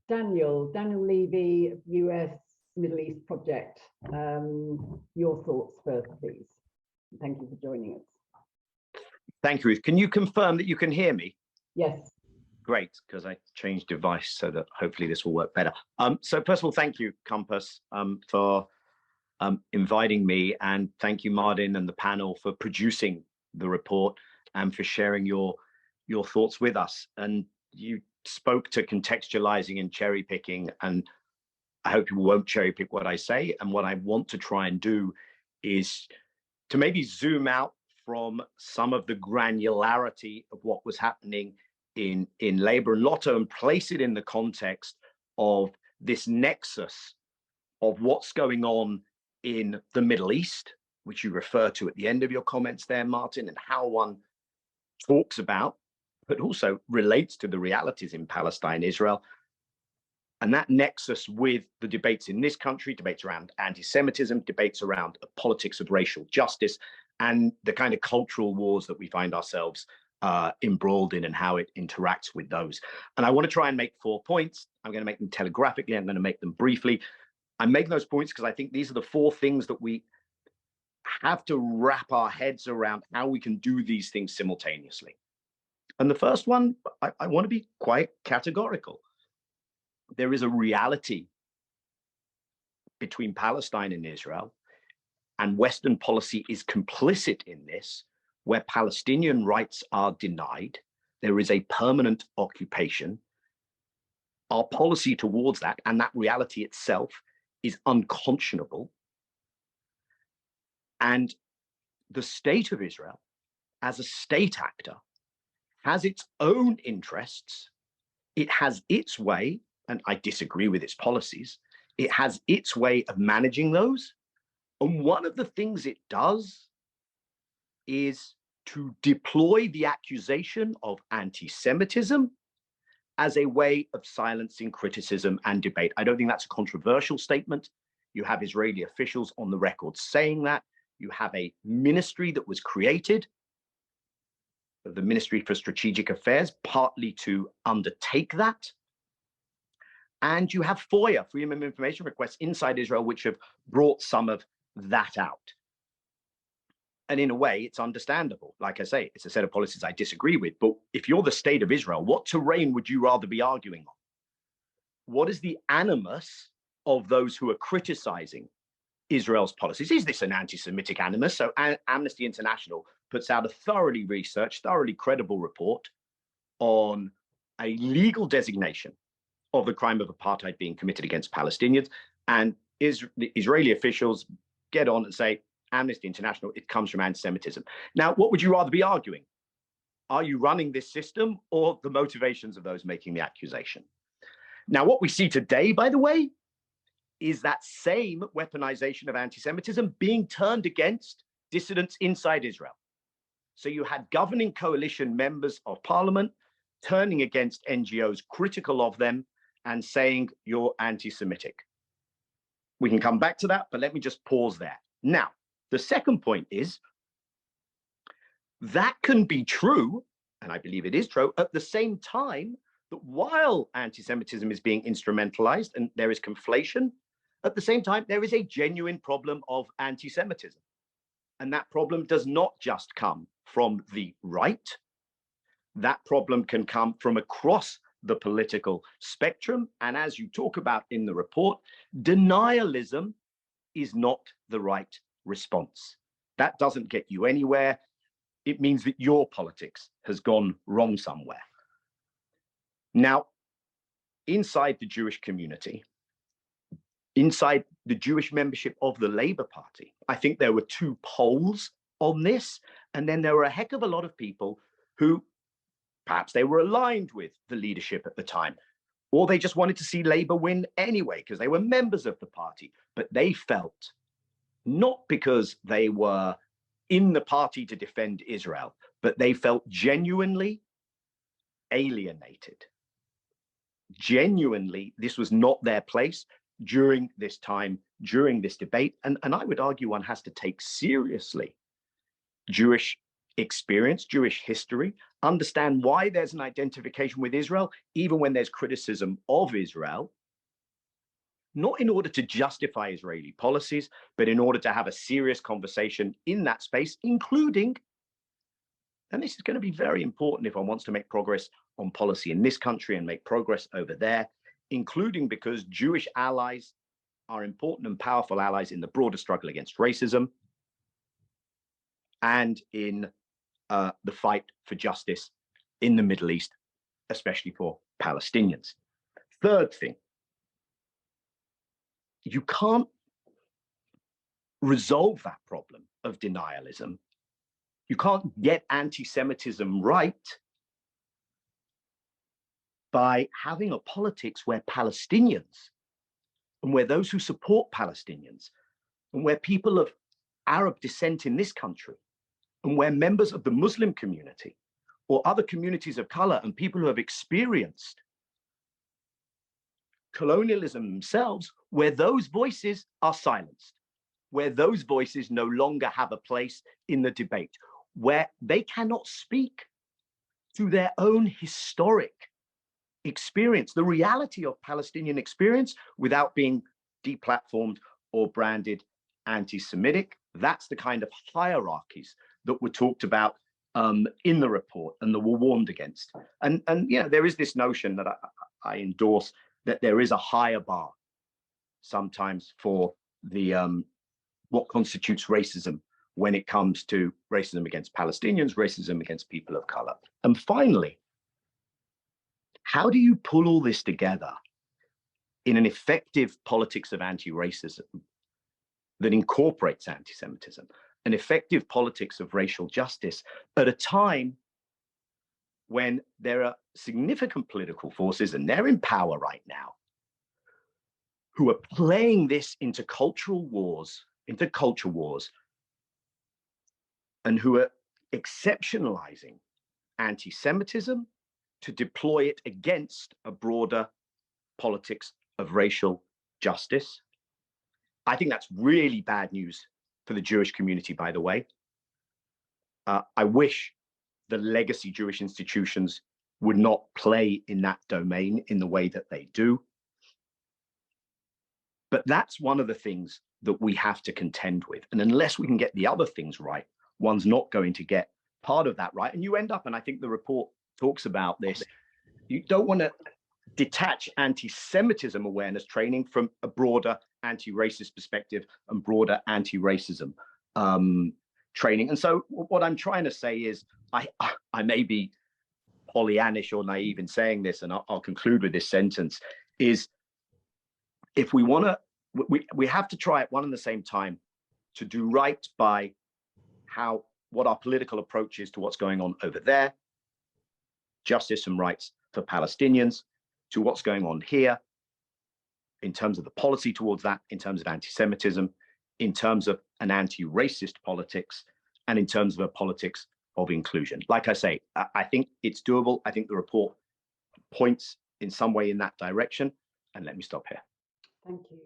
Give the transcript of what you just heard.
Daniel Levy, US Middle East Project. Your thoughts first, please. Thank you for joining us. Thank you, Ruth. Can you confirm that you can hear me? Yes. Great, because I changed device so that hopefully this will work better. So first of all, thank you, Compass, for inviting me, and thank you, Martin and the panel, for producing the report and for sharing your thoughts with us. And you spoke to contextualizing and cherry picking, and I hope you won't cherry pick what I say. And what I want to try and do is to maybe zoom out from some of the granularity of what was happening in Labour and Lotto and place it in the context of this nexus of what's going on in the Middle East, which you refer to at the end of your comments there, Martin, and how one talks about, but also relates to the realities in Palestine, Israel, and that nexus with the debates in this country, debates around anti-Semitism, debates around the politics of racial justice, and the kind of cultural wars that we find ourselves embroiled in and how it interacts with those. And I want to try and make 4 points. I'm going to make them telegraphically. I'm going to make them briefly. I'm making those points because I think these are the 4 things that we have to wrap our heads around how we can do these things simultaneously. And the first one, I want to be quite categorical. There is a reality between Palestine and Israel, and Western policy is complicit in this, where Palestinian rights are denied. There is a permanent occupation. Our policy towards that, and that reality itself, is unconscionable. And the state of Israel, as a state actor, has its own interests. It has its way, and I disagree with its policies. It has its way of managing those. And one of the things it does is to deploy the accusation of anti-Semitism as a way of silencing criticism and debate. I don't think that's a controversial statement. You have Israeli officials on the record saying that. You have a ministry that was created, the Ministry for Strategic Affairs, partly to undertake that. And you have FOIA, Freedom of Information requests inside Israel, which have brought some of that out. And in a way, it's understandable. Like I say, it's a set of policies I disagree with. But if you're the state of Israel, what terrain would you rather be arguing on? What is the animus of those who are criticizing Israel's policies? Is this an anti-Semitic animus? So Amnesty International puts out a thoroughly researched, thoroughly credible report on a legal designation of the crime of apartheid being committed against Palestinians. And the Israeli officials get on and say, Amnesty International, it comes from anti-Semitism. Now, what would you rather be arguing? Are you running this system or the motivations of those making the accusation? Now, what we see today, by the way, is that same weaponization of anti-Semitism being turned against dissidents inside Israel. So you had governing coalition members of parliament turning against NGOs critical of them and saying you're anti-Semitic. We can come back to that, but let me just pause there. Now, the second point is that can be true, and I believe it is true, at the same time that while anti-Semitism is being instrumentalized and there is conflation, at the same time, there is a genuine problem of anti-Semitism. And that problem does not just come from the right. That problem can come from across the political spectrum. And as you talk about in the report, denialism is not the right response. That doesn't get you anywhere. It means that your politics has gone wrong somewhere. Now, inside the Jewish community, inside the Jewish membership of the Labour Party, I think there were 2 poles on this. And then there were a heck of a lot of people who perhaps they were aligned with the leadership at the time, or they just wanted to see Labour win anyway because they were members of the party. But they felt, not because they were in the party to defend Israel, but they felt genuinely alienated. Genuinely, this was not their place during this time, during this debate. And I would argue one has to take seriously Jewish experience Jewish history, understand why there's an identification with Israel, even when there's criticism of Israel, not in order to justify Israeli policies, but in order to have a serious conversation in that space, including, and this is going to be very important if one wants to make progress on policy in this country and make progress over there, including because Jewish allies are important and powerful allies in the broader struggle against racism and in the fight for justice in the Middle East, especially for Palestinians. Third thing, you can't resolve that problem of denialism. You can't get anti-Semitism right by having a politics where Palestinians and where those who support Palestinians and where people of Arab descent in this country and where members of the Muslim community or other communities of color and people who have experienced colonialism themselves, where those voices are silenced, where those voices no longer have a place in the debate, where they cannot speak to their own historic experience, the reality of Palestinian experience, without being deplatformed or branded anti-Semitic. That's the kind of hierarchies that were talked about in the report and that were warned against. And you know, there is this notion that I endorse, that there is a higher bar sometimes for the what constitutes racism when it comes to racism against Palestinians, racism against people of color. And finally, how do you pull all this together in an effective politics of anti-racism that incorporates anti-Semitism, an effective politics of racial justice at a time when there are significant political forces, and they're in power right now, who are playing this into cultural wars, into culture wars, and who are exceptionalizing anti-Semitism to deploy it against a broader politics of racial justice. I think that's really bad news for the Jewish community, by the way. I wish the legacy Jewish institutions would not play in that domain in the way that they do. But that's one of the things that we have to contend with. And unless we can get the other things right, one's not going to get part of that right. And you end up, and I think the report talks about this, you don't want to detach anti-Semitism awareness training from a broader anti-racist perspective and broader anti-racism training. And so what I'm trying to say is, I may be Pollyannish or naive in saying this, and I'll conclude with this sentence, is if we want to, we have to try at one and the same time to do right by what our political approach is to what's going on over there, justice and rights for Palestinians, to what's going on here in terms of the policy towards that, in terms of anti-Semitism, in terms of an anti-racist politics, and in terms of a politics of inclusion. Like I say, I think it's doable. I think the report points in some way in that direction. And let me stop here. Thank you.